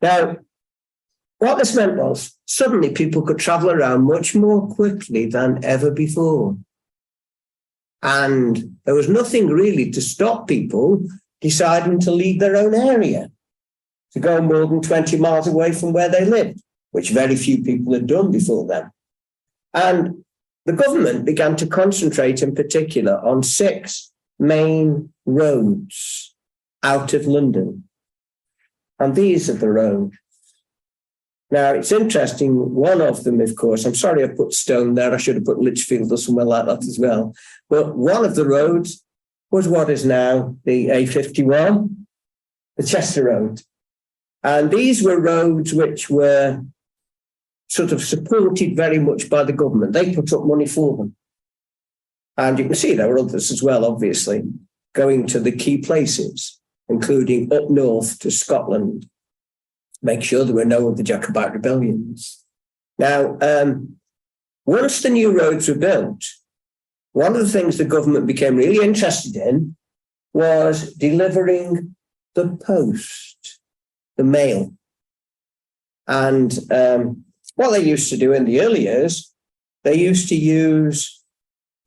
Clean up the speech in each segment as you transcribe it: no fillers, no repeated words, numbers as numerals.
Now, what this meant was suddenly people could travel around much more quickly than ever before. And there was nothing really to stop people deciding to leave their own area, to go more than 20 miles away from where they lived, which very few people had done before then. And the government began to concentrate in particular on 6 main roads out of London. And these are the roads. Now, it's interesting, one of them, of course, I'm sorry I put Stone there, I should have put Lichfield or somewhere like that as well. But one of the roads was what is now the A51, the Chester Road. And these were roads which were sort of supported very much by the government. They put up money for them. And you can see there were others as well, obviously, going to the key places, including up north to Scotland. Make sure there were no other Jacobite rebellions. Now, once the new roads were built, one of the things the government became really interested in was delivering the post, the mail. And what they used to do in the early years, they used to use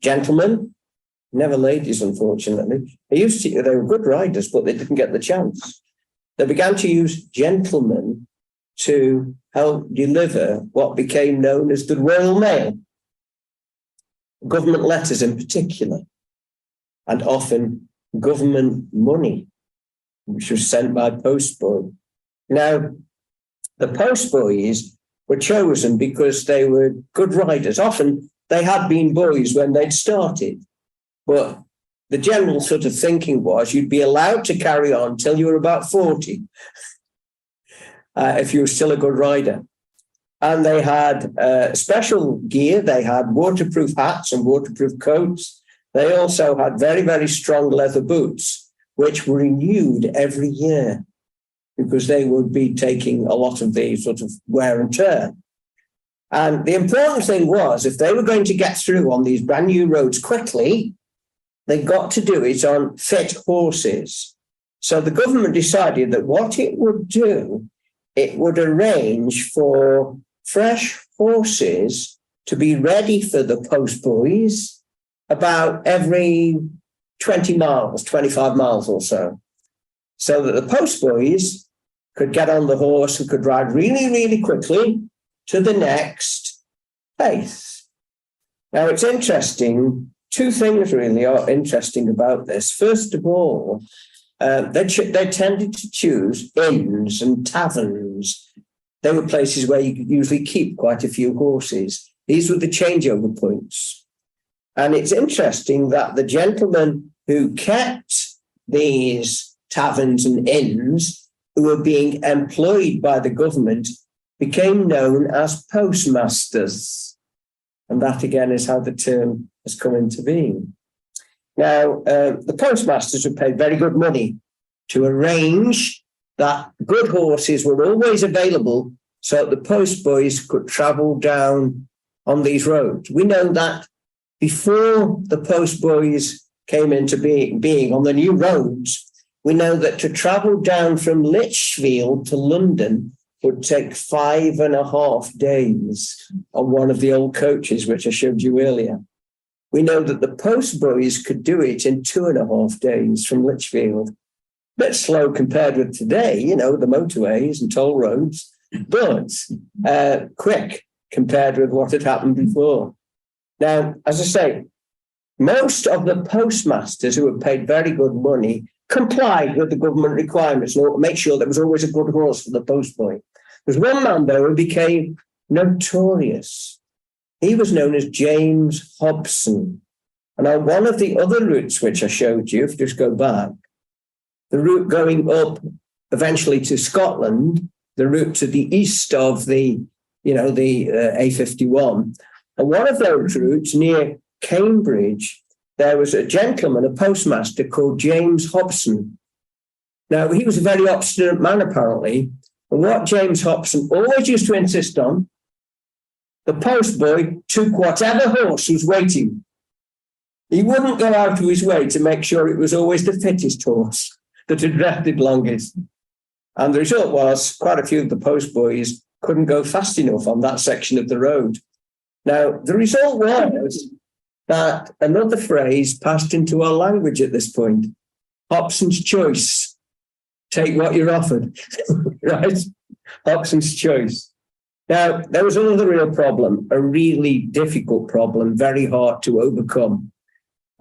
gentlemen, never ladies, unfortunately. They were good riders, but they didn't get the chance. They began to use gentlemen to help deliver what became known as the Royal Mail, government letters in particular, and often government money, which was sent by postboy. Now, the postboys were chosen because they were good riders. Often they had been boys when they'd started, but the general sort of thinking was you'd be allowed to carry on till you were about 40 if you were still a good rider. And they had special gear. They had waterproof hats and waterproof coats. They also had very, very strong leather boots, which were renewed every year because they would be taking a lot of the sort of wear and tear. And the important thing was, if they were going to get through on these brand new roads quickly, they got to do it on fit horses. So the government decided that what it would do, it would arrange for fresh horses to be ready for the postboys about every 20 miles, 25 miles or so that the postboys could get on the horse and could ride really, really quickly to the next place. Now, it's interesting. 2 things really are interesting about this. First of all, they tended to choose inns and taverns. They were places where you could usually keep quite a few horses. These were the changeover points. And it's interesting that the gentlemen who kept these taverns and inns, who were being employed by the government, became known as postmasters. And that, again, is how the term has come into being. Now, the postmasters were paid very good money to arrange that good horses were always available so that the postboys could travel down on these roads. We know that before the postboys came into being on the new roads, we know that to travel down from Lichfield to London would take 5.5 days on one of the old coaches, which I showed you earlier. We know that the postboys could do it in 2.5 days from Lichfield. A bit slow compared with today, the motorways and toll roads, but quick compared with what had happened before. Now, as I say, most of the postmasters who were paid very good money complied with the government requirements to make sure there was always a good horse for the postboy. There's one man, though, who became notorious. He was known as James Hobson. And on one of the other routes which I showed you, if you just go back, the route going up eventually to Scotland, the route to the east of the A51, and one of those routes near Cambridge, there was a gentleman, a postmaster called James Hobson. Now, he was a very obstinate man, apparently. And what James Hobson always used to insist on, the postboy took whatever horse was waiting. He wouldn't go out of his way to make sure it was always the fittest horse that had rested longest. And the result was quite a few of the postboys couldn't go fast enough on that section of the road. Now, the result was that another phrase passed into our language at this point: Hobson's choice. Take what you're offered, right? Hobson's choice. Now, there was another real problem, a really difficult problem, very hard to overcome.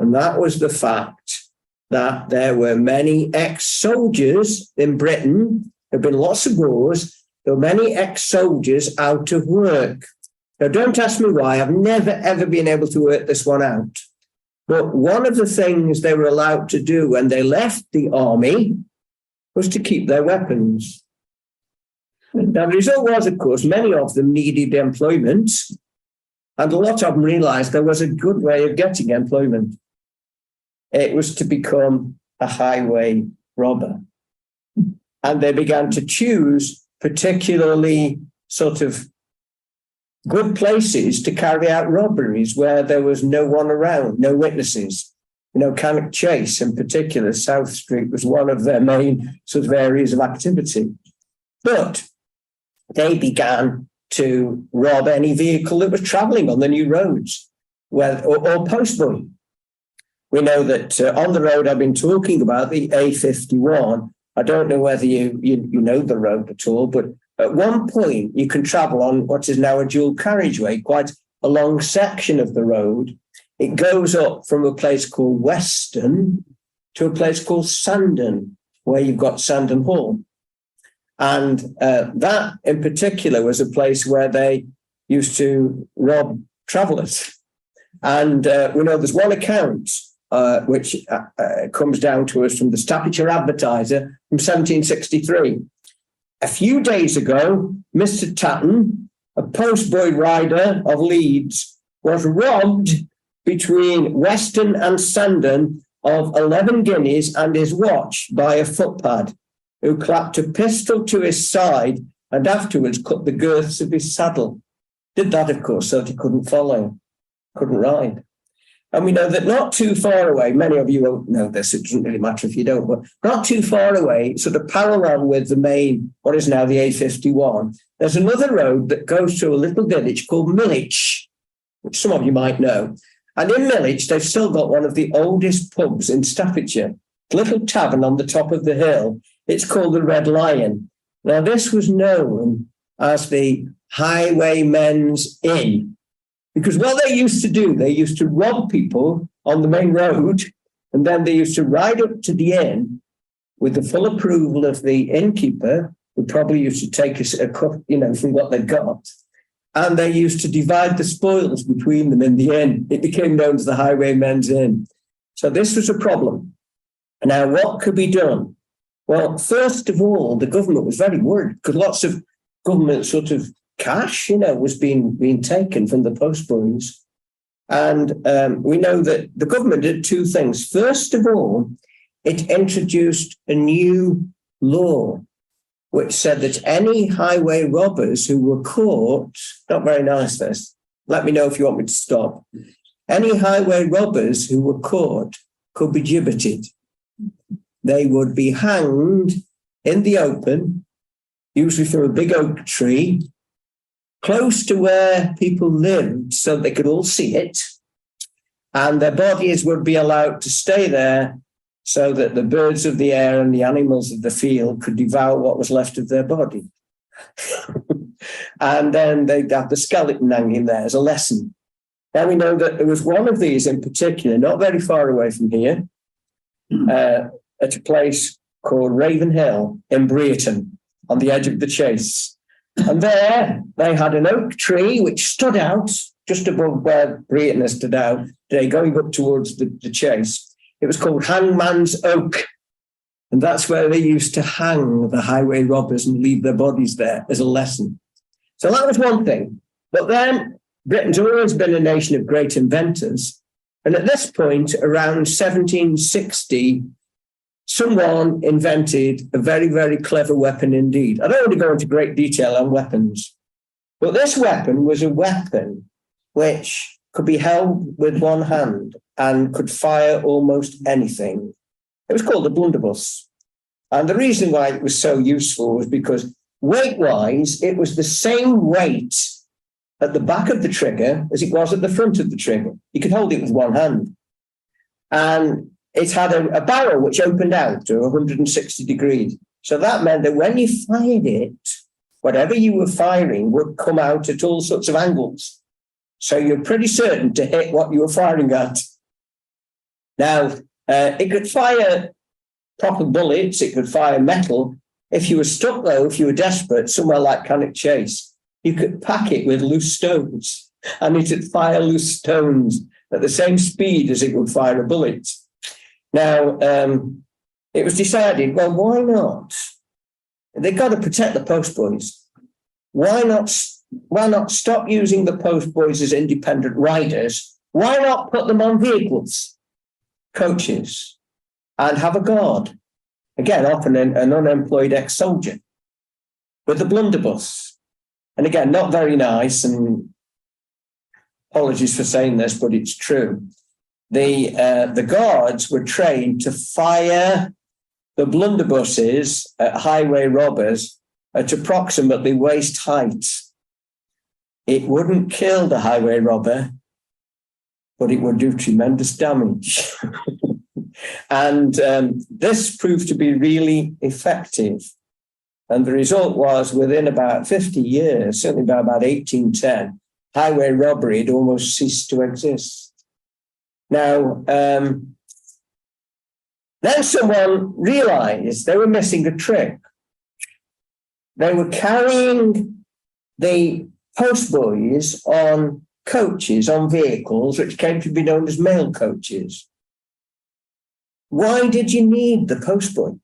And that was the fact that there were many ex-soldiers in Britain. There have been lots of wars. There were many ex-soldiers out of work. Now, don't ask me why. I've never, ever been able to work this one out. But one of the things they were allowed to do when they left the army was to keep their weapons. Now, the result was, of course, many of them needed employment, and a lot of them realized there was a good way of getting employment. It was to become a highway robber. And they began to choose particularly sort of good places to carry out robberies where there was no one around, no witnesses. Cannock Chase in particular, South Street, was one of their main sort of areas of activity. But they began to rob any vehicle that was travelling on the new roads, or postboy. We know that on the road I've been talking about, the A51, I don't know whether you know the road at all, but at one point you can travel on what is now a dual carriageway, quite a long section of the road. It goes up from a place called Weston to a place called Sandon, where you've got Sandon Hall. And that in particular was a place where they used to rob travellers. And we know there's one account which comes down to us from the Staffordshire Advertiser from 1763. A few days ago, Mr. Tatton, a postboy rider of Leeds, was robbed between Weston and Sandon of 11 guineas and his watch by a footpad, who clapped a pistol to his side and afterwards cut the girths of his saddle. Did that, of course, so that he couldn't follow, couldn't ride. And we know that not too far away, many of you won't know this, it doesn't really matter if you don't, but not too far away, sort of parallel with the main, what is now the A51, there's another road that goes to a little village called Millwich, which some of you might know. And in Millwich, they've still got one of the oldest pubs in Staffordshire, a little tavern on the top of the hill. It's called the Red Lion. Now, this was known as the Highwaymen's Inn, because what they used to do, they used to rob people on the main road, and then they used to ride up to the inn with the full approval of the innkeeper, who probably used to take a cut, from what they'd got. And they used to divide the spoils between them in the inn. It became known as the Highwaymen's Inn. So this was a problem. Now, what could be done? Well, first of all, the government was very worried because lots of government sort of cash, was being taken from the postboys. And we know that the government did two things. First of all, it introduced a new law which said that any highway robbers who were caught, not very nice this, let me know if you want me to stop. Any highway robbers who were caught could be gibbeted. They would be hanged in the open, usually from a big oak tree, close to where people lived so they could all see it. And their bodies would be allowed to stay there so that the birds of the air and the animals of the field could devour what was left of their body. And then they'd have the skeleton hanging there as a lesson. Now we know that there was one of these in particular, not very far away from here, at a place called Ravenhill in Brereton, on the edge of the Chase. And there they had an oak tree which stood out just above where Brereton has stood out today, going up towards the Chase. It was called Hangman's Oak. And that's where they used to hang the highway robbers and leave their bodies there as a lesson. So that was one thing. But then Britain's always been a nation of great inventors. And at this point, around 1760, someone invented a very, very clever weapon indeed. I don't want to go into great detail on weapons, but this weapon was a weapon which could be held with one hand and could fire almost anything. It was called the blunderbuss. And the reason why it was so useful was because weight-wise, it was the same weight at the back of the trigger as it was at the front of the trigger. You could hold it with one hand. And it had a barrel which opened out to 160 degrees. So that meant that when you fired it, whatever you were firing would come out at all sorts of angles. So you're pretty certain to hit what you were firing at. Now, it could fire proper bullets, it could fire metal. If you were stuck, though, if you were desperate, somewhere like Cannock Chase, you could pack it with loose stones, and it would fire loose stones at the same speed as it would fire a bullet. Now, it was decided, well, why not? They've got to protect the postboys. Why not stop using the postboys as independent riders? Why not put them on vehicles, coaches, and have a guard? Again, often an unemployed ex-soldier with the blunderbuss. And again, not very nice, and apologies for saying this, but it's true. The guards were trained to fire the blunderbusses at highway robbers at approximately waist height. It wouldn't kill the highway robber, but it would do tremendous damage. And this proved to be really effective. And the result was, within about 50 years, certainly by about 1810, highway robbery had almost ceased to exist. Now, then someone realized they were missing a trick. They were carrying the postboys on coaches, on vehicles, which came to be known as mail coaches. Why did you need the postboy?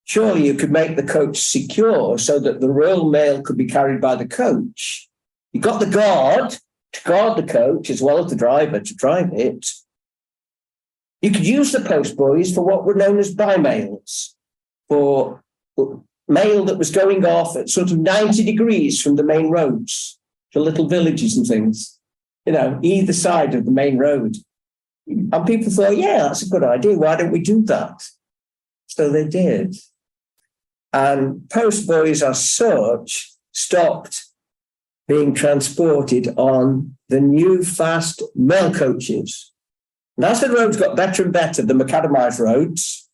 Surely you could make the coach secure so that the Royal Mail could be carried by the coach. You got the guard to guard the coach as well as the driver to drive it. You could use the postboys for what were known as by-mails, for mail that was going off at sort of 90 degrees from the main roads to little villages and things, either side of the main road. And people thought, yeah, that's a good idea. Why don't we do that? So they did. And postboys as such stopped being transported on the new fast mail coaches. And as the roads got better and better, the macadamized roads,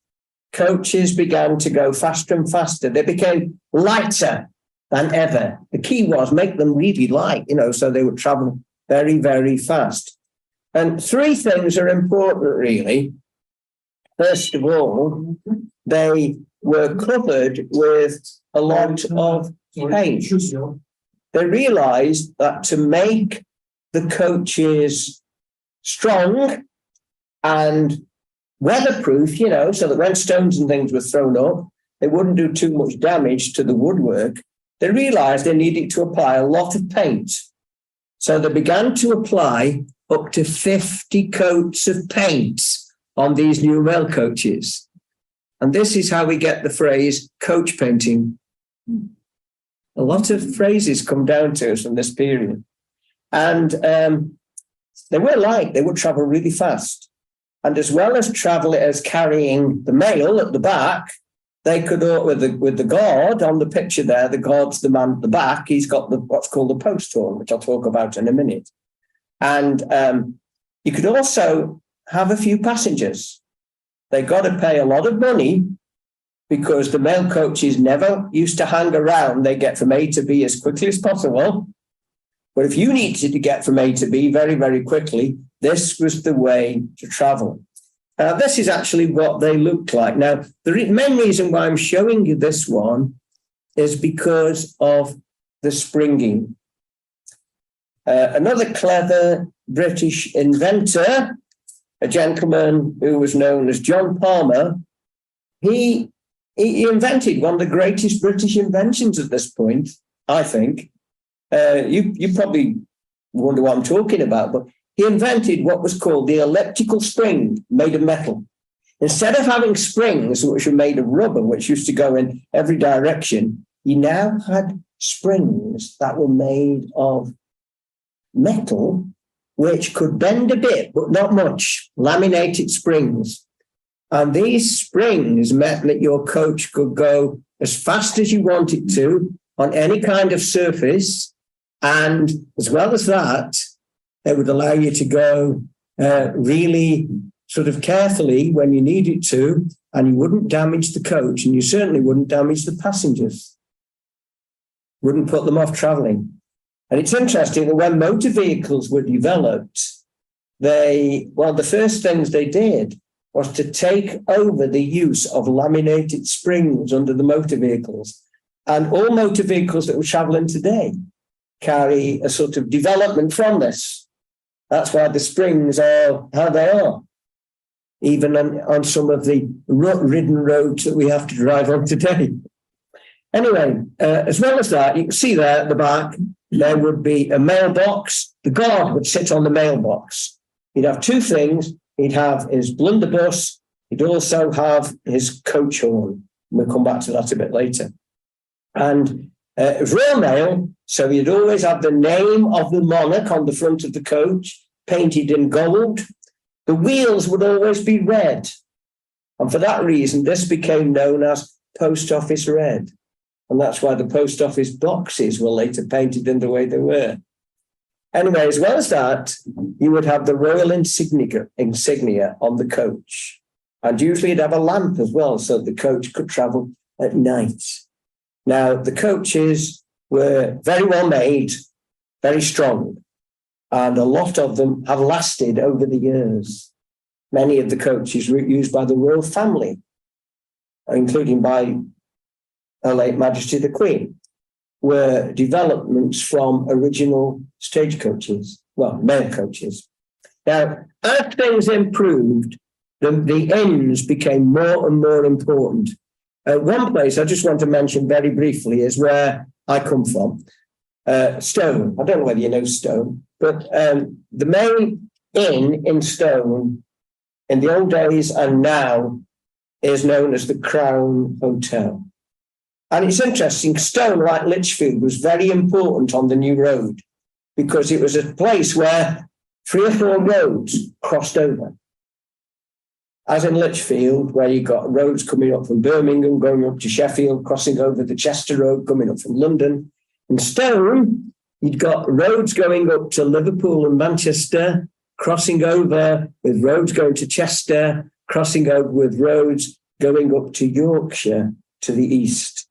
coaches began to go faster and faster. They became lighter than ever. The key was make them really light, so they would travel very, very fast. And three things are important, really. First of all, they were covered with a lot of paint. They realized that to make the coaches strong and weatherproof, so that when stones and things were thrown up, they wouldn't do too much damage to the woodwork, they realized they needed to apply a lot of paint. So they began to apply up to 50 coats of paint on these new mail coaches. And this is how we get the phrase coach painting. A lot of phrases come down to us from this period. And they were light, they would travel really fast. And as well as carrying the mail at the back, they could, with the guard on the picture there, the guard's the man at the back, he's got what's called the post horn, which I'll talk about in a minute. And you could also have a few passengers. They got to pay a lot of money because the mail coaches never used to hang around. They get from A to B as quickly as possible. But if you needed to get from A to B very, very quickly, this was the way to travel. This is actually what they looked like. Now, the main reason why I'm showing you this one is because of the springing. Another clever British inventor, a gentleman who was known as John Palmer, he invented one of the greatest British inventions at this point, I think. You probably wonder what I'm talking about, but he invented what was called the elliptical spring made of metal. Instead of having springs which were made of rubber, which used to go in every direction, he now had springs that were made of metal, which could bend a bit, but not much, laminated springs. And these springs meant that your coach could go as fast as you wanted to on any kind of surface. And as well as that, they would allow you to go really sort of carefully when you needed to, and you wouldn't damage the coach, and you certainly wouldn't damage the passengers. Wouldn't put them off traveling. And it's interesting that when motor vehicles were developed, the first things they did was to take over the use of laminated springs under the motor vehicles. And all motor vehicles that we're traveling today carry a sort of development from this. That's why the springs are how they are, even on some of the rut-ridden roads that we have to drive on today. Anyway, as well as that, you can see there at the back, there would be a mailbox. The guard would sit on the mailbox. He'd have two things. He'd have his blunderbuss. He'd also have his coach horn. We'll come back to that a bit later. And it was Royal Mail, so you'd always have the name of the monarch on the front of the coach, painted in gold. The wheels would always be red. And for that reason, this became known as Post Office Red. And that's why the post office boxes were later painted in the way they were. Anyway, as well as that, you would have the royal insignia on the coach. And usually you'd have a lamp as well, so the coach could travel at night. Now, the coaches were very well made, very strong, and a lot of them have lasted over the years. Many of the coaches were used by the royal family, including by Her late Majesty the Queen, were developments from original stagecoaches, well, mail coaches. Now, as things improved, the inns became more and more important. One place I just want to mention very briefly is where I come from, Stone. I don't know whether you know Stone, but the main inn in Stone in the old days and now is known as the Crown Hotel. And it's interesting, Stone, like Lichfield, was very important on the new road because it was a place where 3 or 4 roads crossed over. As in Lichfield, where you got roads coming up from Birmingham, going up to Sheffield, crossing over the Chester Road, coming up from London. In Stone, you'd got roads going up to Liverpool and Manchester, crossing over with roads going to Chester, crossing over with roads going up to Yorkshire to the east.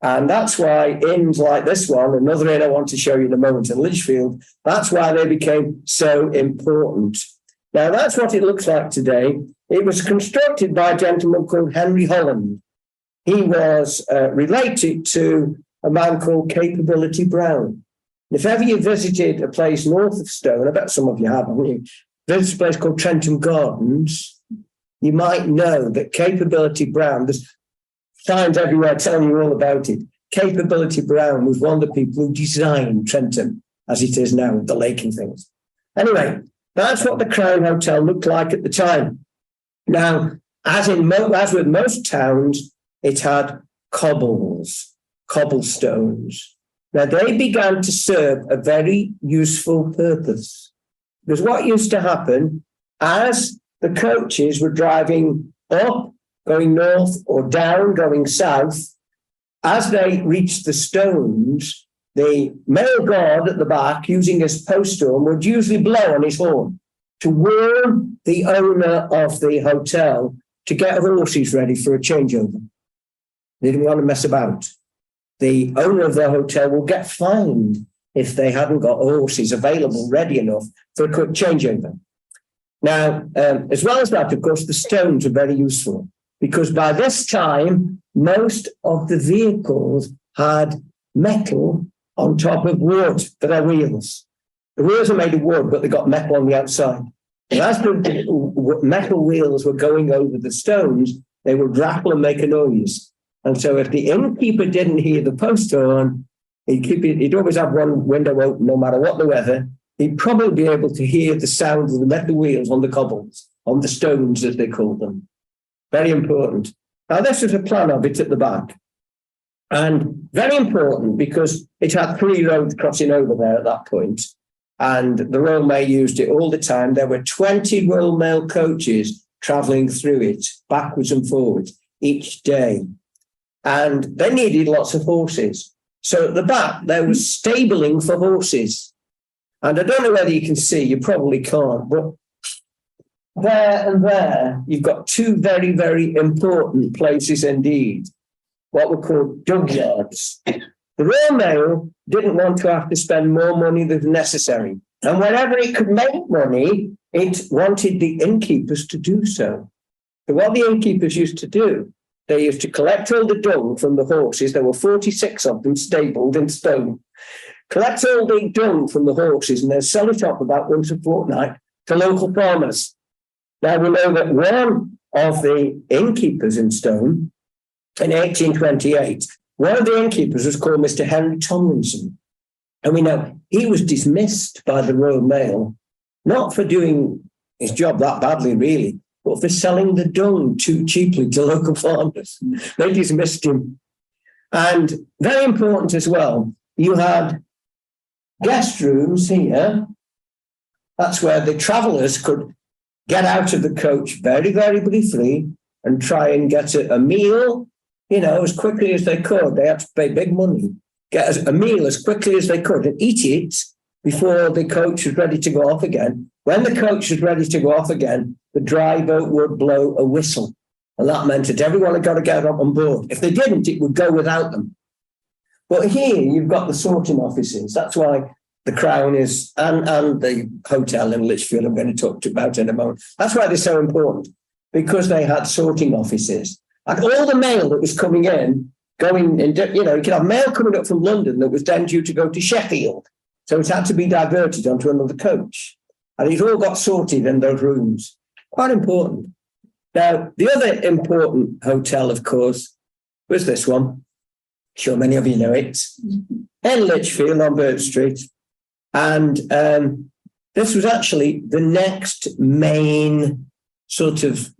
And that's why inns like this one, another inn I want to show you in a moment in Lichfield, that's why they became so important. Now, that's what it looks like today. It was constructed by a gentleman called Henry Holland. He was related to a man called Capability Brown. And if ever you visited a place north of Stone, I bet some of you have, haven't you? Visited a place called Trentham Gardens, you might know that Capability Brown, there's signs everywhere telling you all about it. Capability Brown was one of the people who designed Trentham as it is now, with the lake and things. Anyway, that's what the Crown Hotel looked like at the time. Now, as with most towns, it had cobblestones. Now, they began to serve a very useful purpose. Because what used to happen, as the coaches were driving up, going north, or down, going south, as they reached the stones, the mail guard at the back, using his post horn, would usually blow on his horn to warn the owner of the hotel to get horses ready for a changeover. They didn't want to mess about. The owner of the hotel will get fined if they hadn't got horses available ready enough for a quick changeover. Now, as well as that, of course, the stones are very useful because by this time, most of the vehicles had metal on top of wood for their wheels. The wheels are made of wood, but they got metal on the outside. And as the metal wheels were going over the stones, they would rattle and make a noise. And so if the innkeeper didn't hear the post horn, he'd always have one window open no matter what the weather. He'd probably be able to hear the sound of the metal wheels on the cobbles, on the stones as they called them. Very important. Now, this is a plan of it at the back. And very important because it had 3 roads crossing over there at that point. And the Royal Mail used it all the time. There were 20 Royal Mail coaches travelling through it backwards and forwards each day. And they needed lots of horses. So at the back, there was stabling for horses. And I don't know whether you can see, you probably can't, but there and there, you've got two very, very important places indeed, what were called dug yards. The Royal Mail didn't want to have to spend more money than necessary. And whenever it could make money, it wanted the innkeepers to do so. So what the innkeepers used to do, they used to collect all the dung from the horses. There were 46 of them stabled in stone. Collect all the dung from the horses and then sell it off about once a fortnight to local farmers. Now we know that one of the innkeepers in Stone in 1828, one of the innkeepers was called Mr. Henry Tomlinson. And we know he was dismissed by the Royal Mail, not for doing his job that badly, really, but for selling the dung too cheaply to local farmers. They dismissed him. And very important as well, you had guest rooms here. That's where the travellers could get out of the coach very, very briefly and try and get a meal, as quickly as they could. They had to pay big money, get a meal as quickly as they could and eat it before the coach was ready to go off again. When the coach was ready to go off again, the driver would blow a whistle. And that meant that everyone had got to get up on board. If they didn't, it would go without them. But here you've got the sorting offices. That's why the Crown is, and the hotel in Lichfield I'm going to talk about in a moment. That's why they're so important, because they had sorting offices. And all the mail that was coming in, you could have mail coming up from London that was then due to go to Sheffield. So it had to be diverted onto another coach. And it all got sorted in those rooms. Quite important. Now, the other important hotel, of course, was this one. I'm sure many of you know it. In Lichfield on Birch Street. And this was actually the next main sort of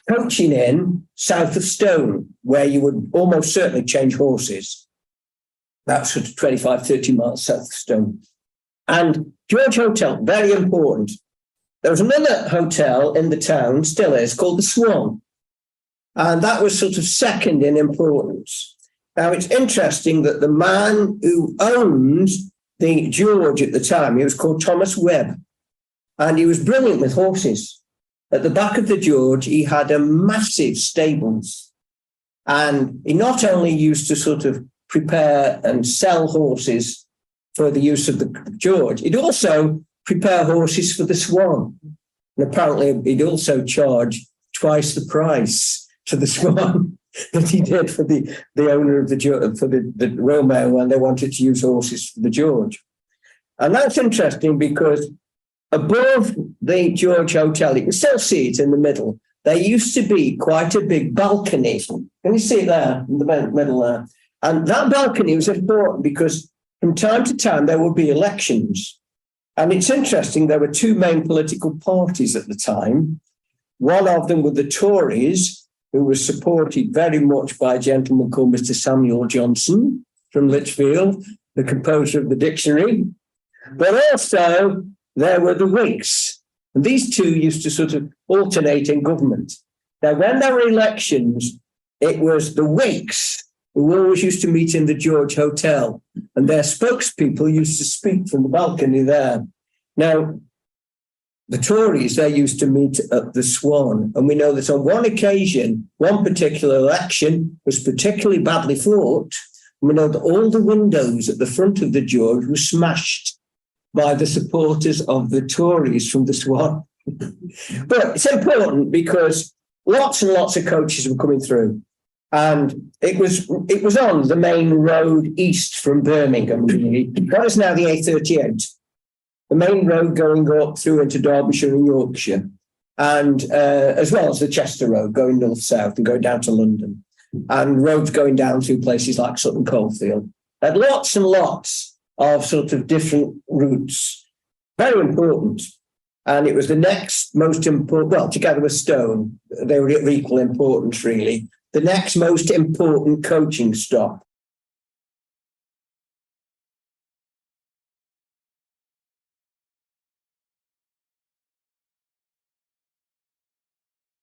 coaching inn south of Stone, where you would almost certainly change horses. That's sort of 25, 30 miles south of Stone. And George Hotel, very important. There was another hotel in the town, still is, called the Swan. And that was sort of second in importance. Now, it's interesting that the man who owned the George at the time, he was called Thomas Webb, and he was brilliant with horses. At the back of the George, he had a massive stables, and he not only used to sort of prepare and sell horses for the use of the George, he'd also prepare horses for the Swan. And apparently he'd also charge twice the price to the Swan that he did for the owner of the Royal Mail when they wanted to use horses for the George. And that's interesting because above the George Hotel, you can still see it in the middle, there used to be quite a big balcony. Can you see it there in the middle there? And that balcony was important because from time to time there would be elections. And it's interesting, there were two main political parties at the time. One of them were the Tories, who was supported very much by a gentleman called Mr. Samuel Johnson from Lichfield, the composer of the dictionary. But also there were the Whigs. And these two used to sort of alternate in government. Now, when there were elections, it was the Whigs who always used to meet in the George Hotel, and their spokespeople used to speak from the balcony there. Now, the Tories, they used to meet at the Swan, and we know that on one occasion, one particular election was particularly badly fought, and we know that all the windows at the front of the George were smashed by the supporters of the Tories from the Swan. But it's important because lots and lots of coaches were coming through. And it was on the main road east from Birmingham, really. That is now the A38, the main road going up through into Derbyshire and Yorkshire, and as well as the Chester Road going north-south and going down to London, and roads going down through places like Sutton Coldfield. Had lots and lots of sort of different routes, very important. And it was the next most important, well, together with Stone, they were of equal importance, really. The next most important coaching stop